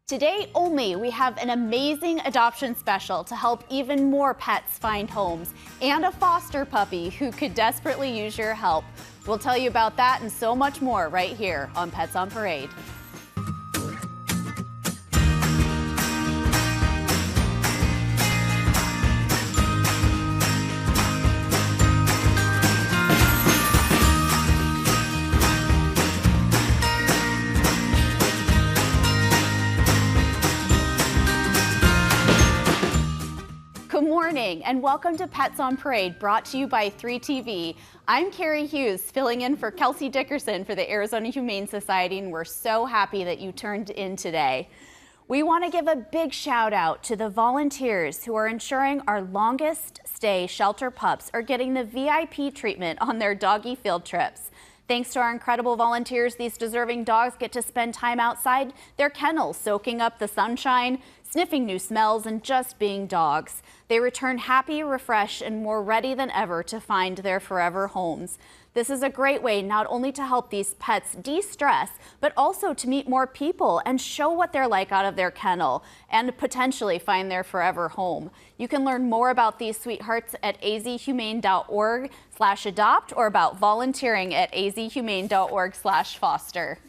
Today only, we have an amazing adoption special to help even more pets find homes and a foster puppy who could desperately use your help. We'll tell you about that and so much more right here on Pets on Parade. Good morning and welcome to Pets on Parade, brought to you by 3TV. I'm Carrie Hughes, filling in for Kelsey Dickerson for the Arizona Humane Society, and we're so happy that you turned in today. We want to give a big shout out to the volunteers who are ensuring our longest stay shelter pups are getting the VIP treatment on their doggy field trips. Thanks to our incredible volunteers, these deserving dogs get to spend time outside their kennels, soaking up the sunshine, sniffing new smells, and just being dogs. They return happy, refreshed, and more ready than ever to find their forever homes. This is a great way not only to help these pets de-stress, but also to meet more people and show what they're like out of their kennel and potentially find their forever home. You can learn more about these sweethearts at azhumane.org/adopt or about volunteering at azhumane.org/foster.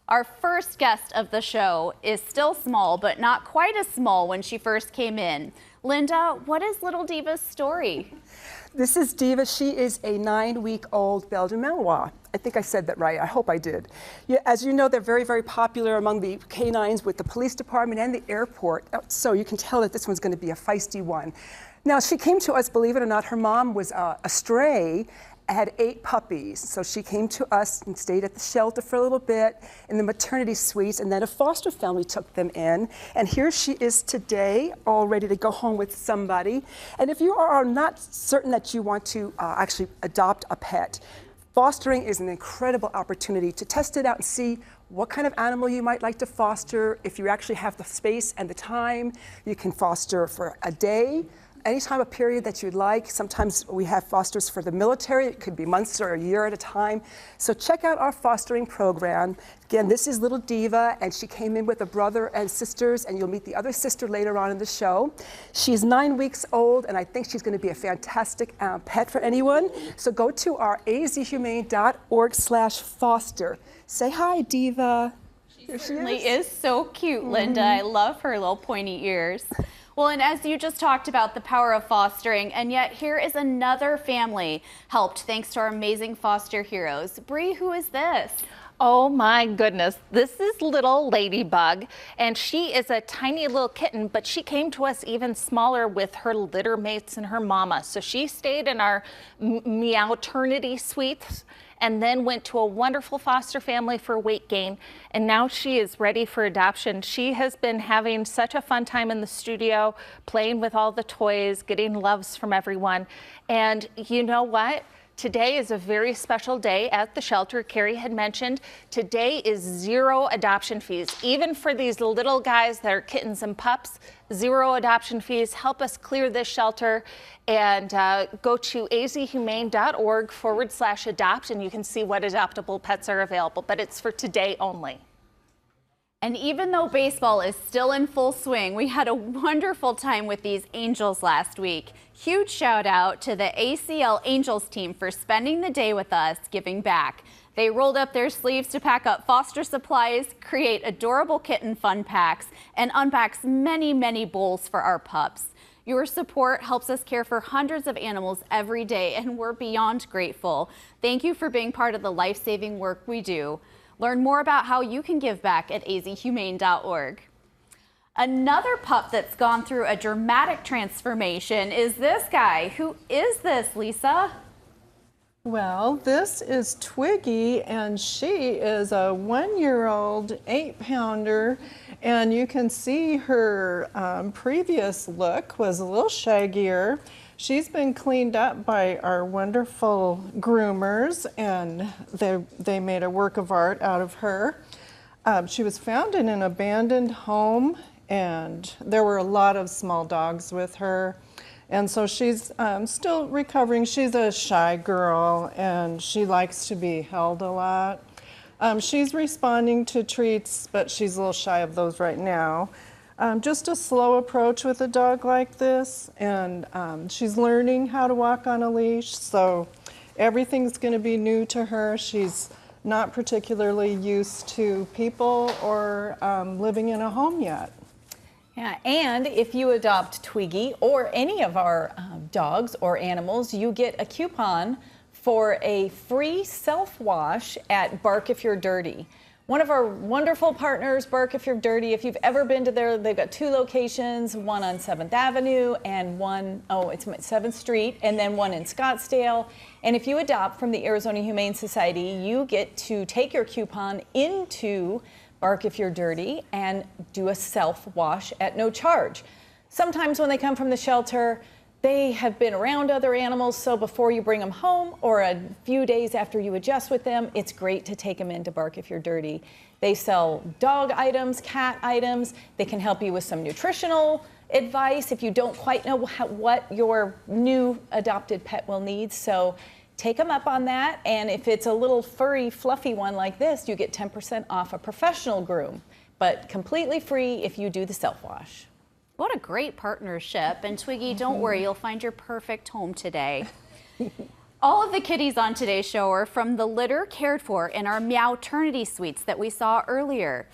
Our first guest of the show is still small, but not quite as small when she first came in. Linda, what is little Diva's story? This is Diva. She is a 9-week-old Belgian Malinois. I think I said that right. I hope I did. Yeah, as you know, they're very, very popular among the canines with the police department and the airport. So you can tell that this one's going to be a feisty one. Now, she came to us, believe it or not, her mom was a stray, had 8 puppies. So she came to us and stayed at the shelter for a little bit in the maternity suites, and then a foster family took them in. And here she is today, all ready to go home with somebody. And if you are not certain that you want to actually adopt a pet, fostering is an incredible opportunity to test it out and see what kind of animal you might like to foster. If you actually have the space and the time, you can foster for a day, any time of period that you'd like. Sometimes we have fosters for the military. It could be months or a year at a time. So check out our fostering program. Again, this is little Diva, and she came in with a brother and sisters, and you'll meet the other sister later on in the show. She's 9 weeks old, and I think she's going to be a fantastic pet for anyone. So go to our azhumane.org/foster. Say hi, Diva. She certainly is so cute, Linda. I love her little pointy ears. Well, and as you just talked about the power of fostering, and yet here is another family helped thanks to our amazing foster heroes. Bree, who is this? Oh my goodness, this is little Ladybug, and she is a tiny little kitten, but she came to us even smaller with her litter mates and her mama. So she stayed in our Meowternity suites and then went to a wonderful foster family for weight gain, and now she is ready for adoption. She has been having such a fun time in the studio, playing with all the toys, getting loves from everyone. And you know what? Today is a very special day at the shelter. Carrie had mentioned today is 0 adoption fees. Even for these little guys that are kittens and pups, 0 adoption fees. Help us clear this shelter and go to azhumane.org/adopt and you can see what adoptable pets are available, but it's for today only. And even though baseball is still in full swing, we had a wonderful time with these Angels last week. Huge shout out to the ACL Angels team for spending the day with us, giving back. They rolled up their sleeves to pack up foster supplies, create adorable kitten fun packs, and unbox many, many bowls for our pups. Your support helps us care for hundreds of animals every day, and we're beyond grateful. Thank you for being part of the life-saving work we do. Learn more about how you can give back at azhumane.org. Another pup that's gone through a dramatic transformation is this guy. Who is this, Lisa? Well, this is Twiggy, and she is a 1-year-old 8-pounder, and you can see her previous look was a little shaggier. She's been cleaned up by our wonderful groomers, and they made a work of art out of her. She was found in an abandoned home, and there were a lot of small dogs with her. And so she's still recovering. She's a shy girl, and she likes to be held a lot. She's responding to treats, but she's a little shy of those right now. Just a slow approach with a dog like this, and she's learning how to walk on a leash, so everything's going to be new to her. She's not particularly used to people or living in a home yet. Yeah, and if you adopt Twiggy or any of our dogs or animals, you get a coupon for a free self-wash at Bark If You're Dirty. One of our wonderful partners, Bark If You're Dirty. If you've ever been to there, they've got 2 locations, one on 7th Avenue and one, it's 7th Street, and then one in Scottsdale. And if you adopt from the Arizona Humane Society, you get to take your coupon into Bark If You're Dirty and do a self-wash at no charge. Sometimes when they come from the shelter, they have been around other animals, so before you bring them home or a few days after you adjust with them, it's great to take them into Bark If You're Dirty. They sell dog items, cat items. They can help you with some nutritional advice if you don't quite know what your new adopted pet will need. So take them up on that, and if it's a little furry, fluffy one like this, you get 10% off a professional groom, but completely free if you do the self-wash. What a great partnership. And Twiggy, don't worry, you'll find your perfect home today. All of the kitties on today's show are from the litter cared for in our Meowternity suites that we saw earlier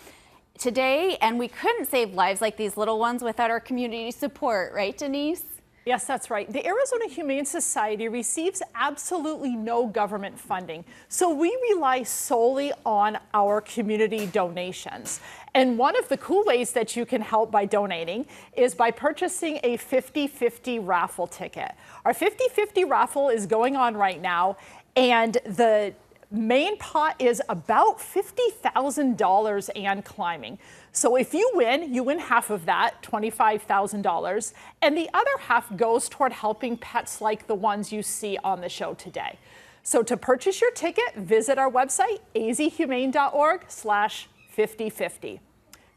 today, and we couldn't save lives like these little ones without our community support, right, Denise? Yes, that's right. The Arizona Humane Society receives absolutely no government funding, so we rely solely on our community donations. And one of the cool ways that you can help by donating is by purchasing a 50-50 raffle ticket. Our 50-50 raffle is going on right now, and the main pot is about $50,000 and climbing. So if you win half of that, $25,000, and the other half goes toward helping pets like the ones you see on the show today. So to purchase your ticket, visit our website, azhumane.org/5050.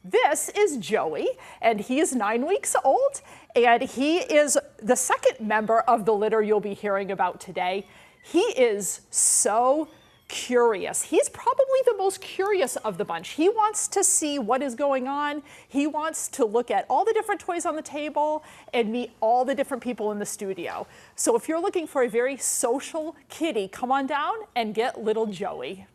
This is Joey, and he is 9 weeks old, and he is the second member of the litter you'll be hearing about today. He is so curious. He's probably the most curious of the bunch. He wants to see what is going on. He wants to look at all the different toys on the table and meet all the different people in the studio. So if you're looking for a very social kitty, come on down and get little Joey.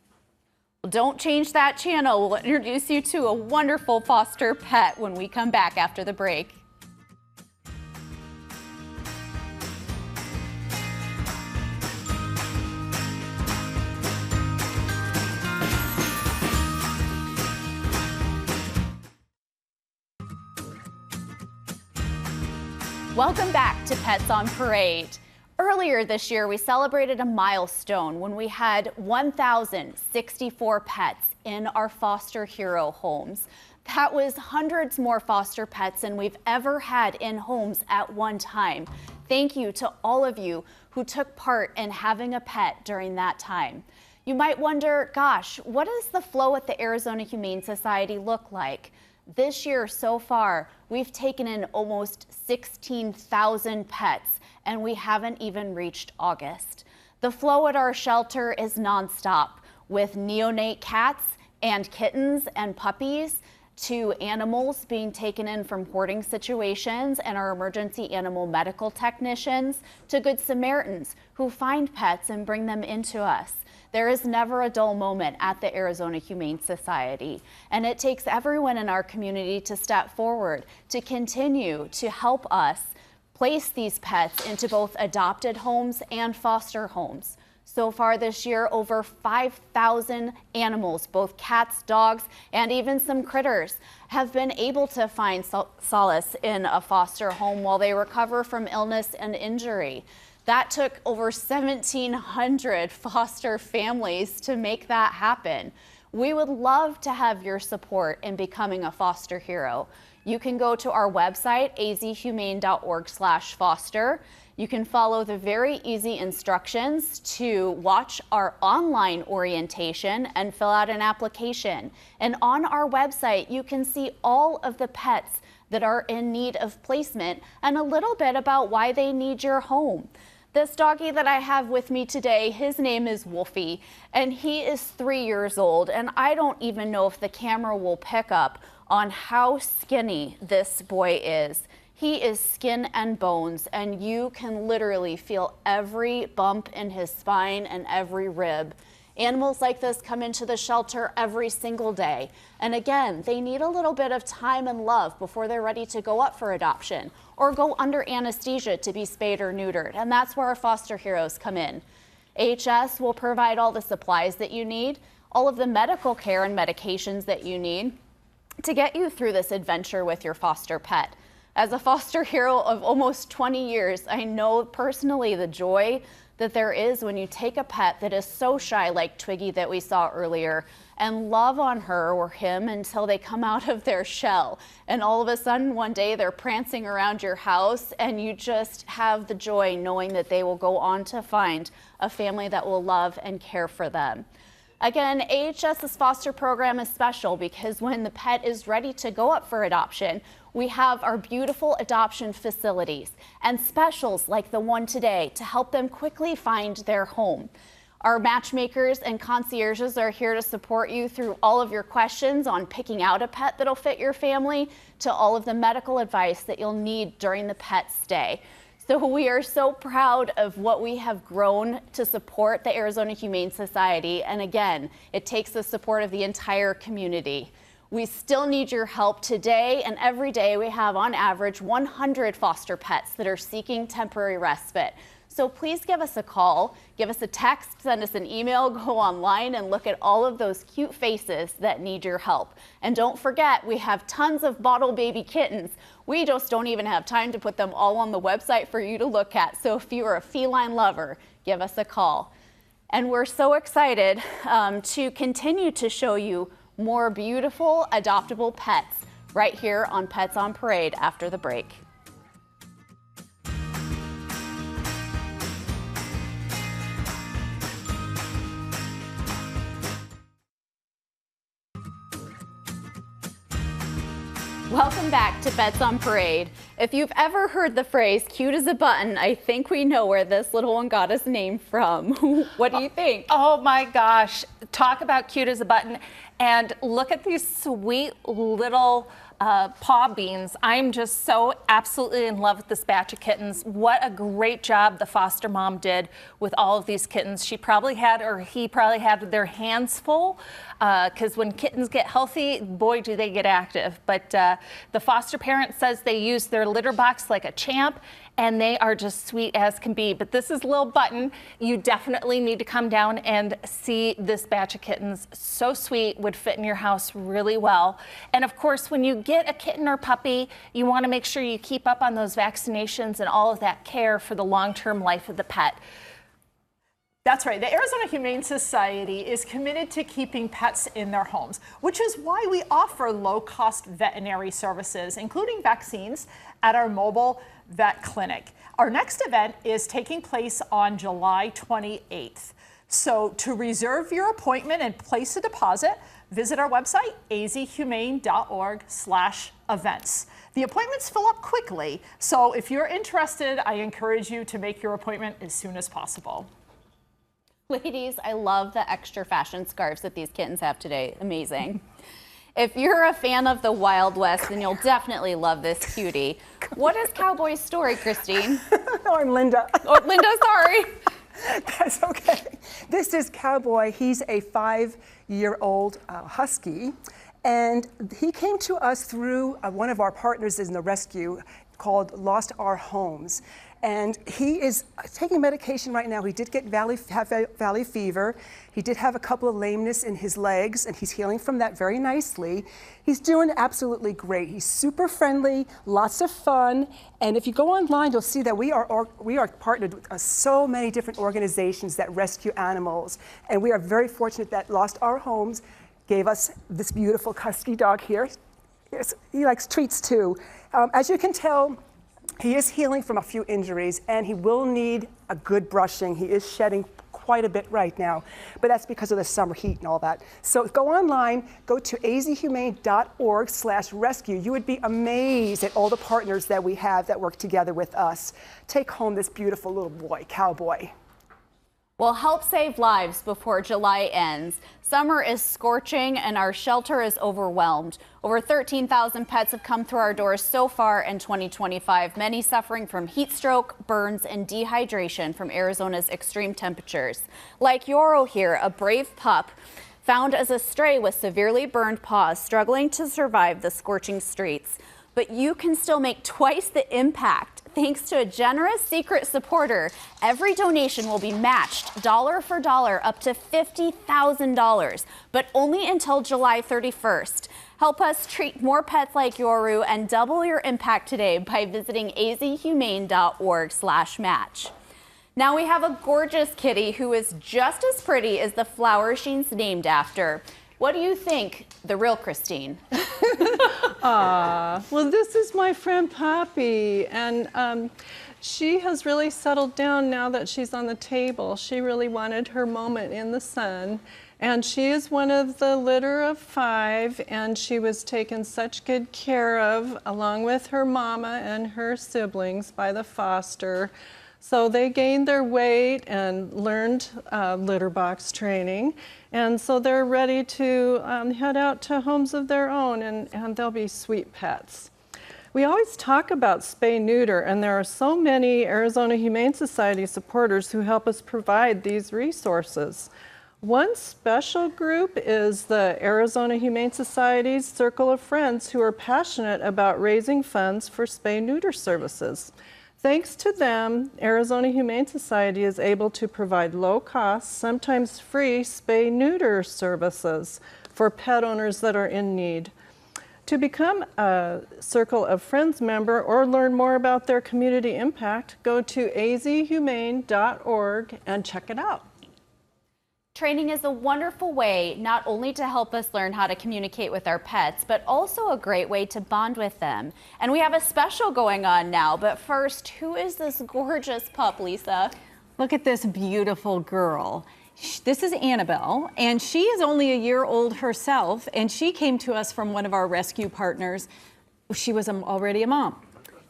Don't change that channel. We'll introduce you to a wonderful foster pet when we come back after the break. Welcome back to Pets on Parade. Earlier this year, we celebrated a milestone when we had 1,064 pets in our foster hero homes. That was hundreds more foster pets than we've ever had in homes at one time. Thank you to all of you who took part in having a pet during that time. You might wonder, gosh, what does the flow at the Arizona Humane Society look like? This year so far, we've taken in almost 16,000 pets, and we haven't even reached August. The flow at our shelter is nonstop, with neonate cats and kittens and puppies to animals being taken in from hoarding situations and our emergency animal medical technicians to Good Samaritans who find pets and bring them into us. There is never a dull moment at the Arizona Humane Society, and it takes everyone in our community to step forward to continue to help us place these pets into both adopted homes and foster homes. So far this year, over 5,000 animals, both cats, dogs, and even some critters, have been able to find solace in a foster home while they recover from illness and injury. That took over 1,700 foster families to make that happen. We would love to have your support in becoming a foster hero. You can go to our website, azhumane.org/foster. You can follow the very easy instructions to watch our online orientation and fill out an application. And on our website, you can see all of the pets that are in need of placement and a little bit about why they need your home. This doggie that I have with me today, his name is Wolfie, and he is 3 years old, and I don't even know if the camera will pick up on how skinny this boy is. He is skin and bones, and you can literally feel every bump in his spine and every rib. Animals like this come into the shelter every single day. And again, they need a little bit of time and love before they're ready to go up for adoption or go under anesthesia to be spayed or neutered. And that's where our foster heroes come in. AHS will provide all the supplies that you need, all of the medical care and medications that you need to get you through this adventure with your foster pet. As a foster hero of almost 20 years, I know personally the joy that there is when you take a pet that is so shy like Twiggy that we saw earlier and love on her or him until they come out of their shell. And all of a sudden one day they're prancing around your house and you just have the joy knowing that they will go on to find a family that will love and care for them. Again, AHS's foster program is special because when the pet is ready to go up for adoption, we have our beautiful adoption facilities and specials like the one today to help them quickly find their home. Our matchmakers and concierges are here to support you through all of your questions on picking out a pet that'll fit your family to all of the medical advice that you'll need during the pet stay. So we are so proud of what we have grown to support the Arizona Humane Society. And again, it takes the support of the entire community. We still need your help today, and every day we have on average 100 foster pets that are seeking temporary respite. So please give us a call, give us a text, send us an email, go online and look at all of those cute faces that need your help. And don't forget, we have tons of bottle baby kittens. We just don't even have time to put them all on the website for you to look at. So if you are a feline lover, give us a call. And we're so excited to continue to show you more beautiful adoptable pets right here on Pets on Parade after the break. Welcome back to Pets on Parade. If you've ever heard the phrase cute as a button, I think we know where this little one got his name from. What do you think? Oh my gosh, talk about cute as a button. And look at these sweet little paw beans. I'm just so absolutely in love with this batch of kittens. What a great job the foster mom did with all of these kittens. She probably had, or he probably had their hands full, because when kittens get healthy, boy, do they get active. But the foster parent says they use their litter box like a champ, and they are just sweet as can be. But this is Lil Button. You definitely need to come down and see this batch of kittens. So sweet, would fit in your house really well. And of course, when you get a kitten or puppy, you want to make sure you keep up on those vaccinations and all of that care for the long-term life of the pet. That's right. The Arizona Humane Society is committed to keeping pets in their homes, which is why we offer low-cost veterinary services, including vaccines, at our mobile vet clinic. Our next event is taking place on July 28th. So to reserve your appointment and place a deposit, visit our website, azhumane.org/events. The appointments fill up quickly, so if you're interested, I encourage you to make your appointment as soon as possible. Ladies, I love the extra fashion scarves that these kittens have today. Amazing. If you're a fan of the Wild West, then you'll definitely love this cutie. What is Cowboy's story, Christine? Oh, I'm Linda. Oh, Linda, sorry. That's okay. This is Cowboy. He's a 5-year-old husky, and he came to us through one of our partners in the rescue called Lost Our Homes. And he is taking medication right now. He did get valley fever. He did have a couple of lameness in his legs, and he's healing from that very nicely. He's doing absolutely great. He's super friendly, lots of fun. And if you go online, you'll see that we are partnered with so many different organizations that rescue animals. And we are very fortunate that Lost Our Homes gave us this beautiful husky dog here. He likes treats too. As you can tell, he is healing from a few injuries, and he will need a good brushing. He is shedding quite a bit right now, but that's because of the summer heat and all that. So go online, go to azhumane.org/rescue. You would be amazed at all the partners that we have that work together with us. Take home this beautiful little boy, Cowboy. Well, help save lives before July ends. Summer is scorching and our shelter is overwhelmed. Over 13,000 pets have come through our doors so far in 2025, many suffering from heat stroke, burns, and dehydration from Arizona's extreme temperatures. Like Yoro here, a brave pup found as a stray with severely burned paws, struggling to survive the scorching streets. But you can still make twice the impact thanks to a generous secret supporter. Every donation will be matched dollar for dollar up to $50,000, but only until July 31st. Help us treat more pets like Yoru and double your impact today by visiting azhumane.org/match. Now we have a gorgeous kitty who is just as pretty as the flower she's named after. What do you think, the real Christine? Well, this is my friend Poppy, and she has really settled down now that she's on the table. She really wanted her moment in the sun, and she is one of the litter of 5, and she was taken such good care of, along with her mama and her siblings, by the foster. So they gained their weight and learned litter box training. And so they're ready to head out to homes of their own, and they'll be sweet pets. We always talk about spay neuter, and there are so many Arizona Humane Society supporters who help us provide these resources. One special group is the Arizona Humane Society's Circle of Friends, who are passionate about raising funds for spay neuter services. Thanks to them, Arizona Humane Society is able to provide low-cost, sometimes free spay-neuter services for pet owners that are in need. To become a Circle of Friends member or learn more about their community impact, go to azhumane.org and check it out. Training is a wonderful way not only to help us learn how to communicate with our pets, but also a great way to bond with them. And we have a special going on now, but first, who is this gorgeous pup, Lisa? Look at this beautiful girl. This is Annabelle, and she is only a year old herself, and she came to us from one of our rescue partners. She was already a mom.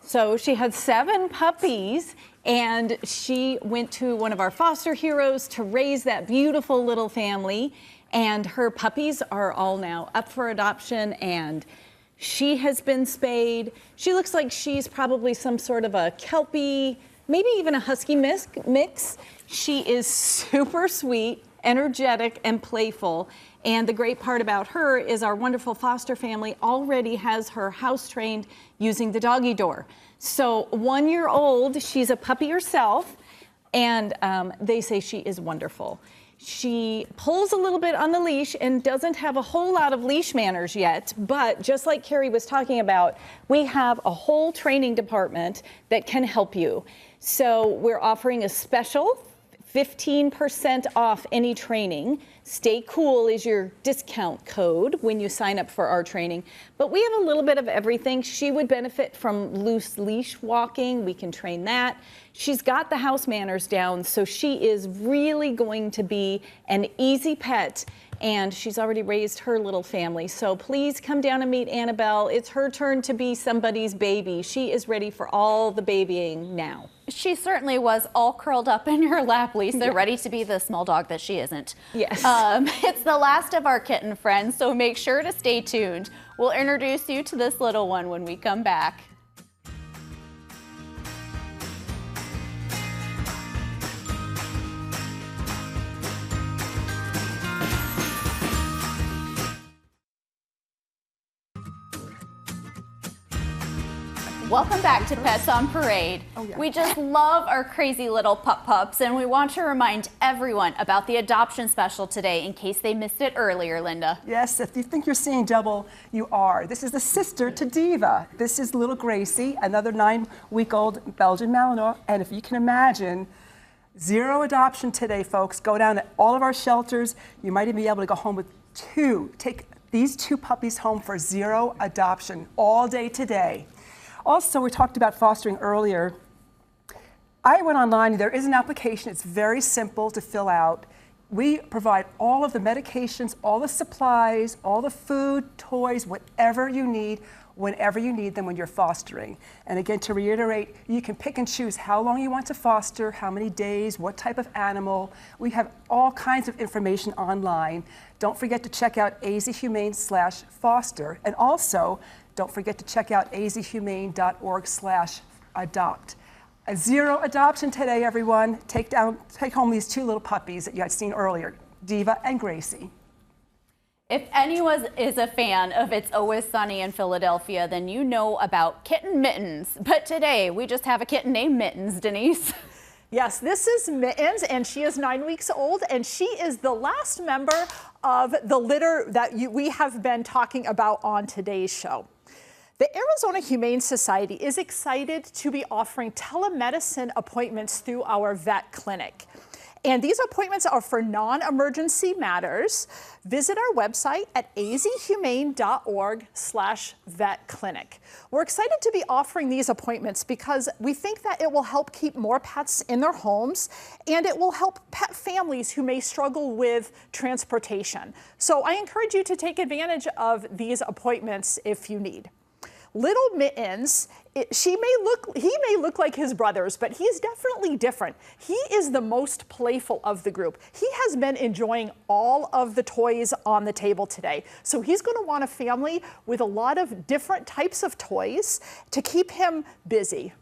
So she had 7 puppies, and she went to one of our foster heroes to raise that beautiful little family, and her puppies are all now up for adoption, and she has been spayed. She looks like she's probably some sort of a Kelpie, maybe even a Husky mix. She is super sweet, energetic, and playful. And the great part about her is our wonderful foster family already has her house trained using the doggy door. So 1 year old, she's a puppy herself, and they say she is wonderful. She pulls a little bit on the leash and doesn't have a whole lot of leash manners yet, but just like Carrie was talking about, we have a whole training department that can help you. So we're offering a special 15% off any training. Stay Cool is your discount code when you sign up for our training. But we have a little bit of everything. She would benefit from loose leash walking. We can train that. She's got the house manners down, so she is really going to be an easy pet, and she's already raised her little family. So please come down and meet Annabelle. It's her turn to be somebody's baby. She is ready for all the babying now. She certainly was all curled up in your lap, Lisa, ready to be the small dog that she isn't. Yes. It's the last of our kitten friends, so make sure to stay tuned. We'll introduce you to this little one when we come back. Welcome back to Pets on Parade. Oh, yeah. We just love our crazy little pups, and we want to remind everyone about the adoption special today in case they missed it earlier, Linda. Yes, if you think you're seeing double, you are. This is the sister to Diva. This is little Gracie, another 9-week-old Belgian Malinois, and if you can imagine, 0 adoption today, folks. Go down to all of our shelters. You might even be able to go home with 2. Take these 2 puppies home for 0 adoption all day today. Also, we talked about fostering earlier. I went online, there is an application, it's very simple to fill out. We provide all of the medications, all the supplies, all the food, toys, whatever you need, whenever you need them when you're fostering. And again, to reiterate, you can pick and choose how long you want to foster, how many days, what type of animal. We have all kinds of information online. Don't forget to check out azhumane/foster, and also don't forget to check out azhumane.org/adopt. A zero adoption today, everyone. Take home these two little puppies that you had seen earlier, Diva and Gracie. If anyone is a fan of It's Always Sunny in Philadelphia, then you know about kitten Mittens. But today, we just have a kitten named Mittens, Denise. Yes, this is Mittens, and she is 9 weeks old, and she is the last member of the litter that we have been talking about on today's show. The Arizona Humane Society is excited to be offering telemedicine appointments through our vet clinic. And these appointments are for non-emergency matters. Visit our website at azhumane.org/vet-clinic. We're excited to be offering these appointments because we think that it will help keep more pets in their homes, and it will help pet families who may struggle with transportation. So I encourage you to take advantage of these appointments if you need. Little Mittens, he may look like his brothers, but he's definitely different. He is the most playful of the group. He has been enjoying all of the toys on the table today. So he's going to want a family with a lot of different types of toys to keep him busy.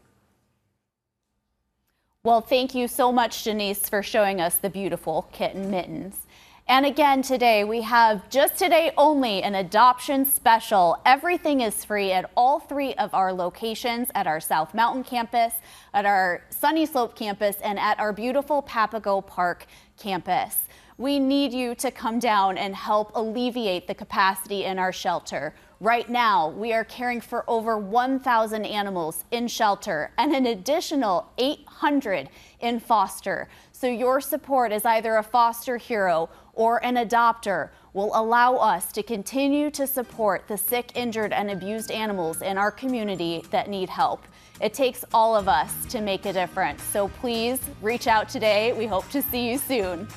Well, thank you so much, Denise, for showing us the beautiful kitten Mittens. And again, today we have, just today only, an adoption special. Everything is free at all 3 of our locations, at our South Mountain campus, at our Sunny Slope campus, and at our beautiful Papago Park campus. We need you to come down and help alleviate the capacity in our shelter. Right now, we are caring for over 1,000 animals in shelter and an additional 800 in foster. So your support as either a foster hero or an adopter will allow us to continue to support the sick, injured, and abused animals in our community that need help. It takes all of us to make a difference. So please reach out today. We hope to see you soon.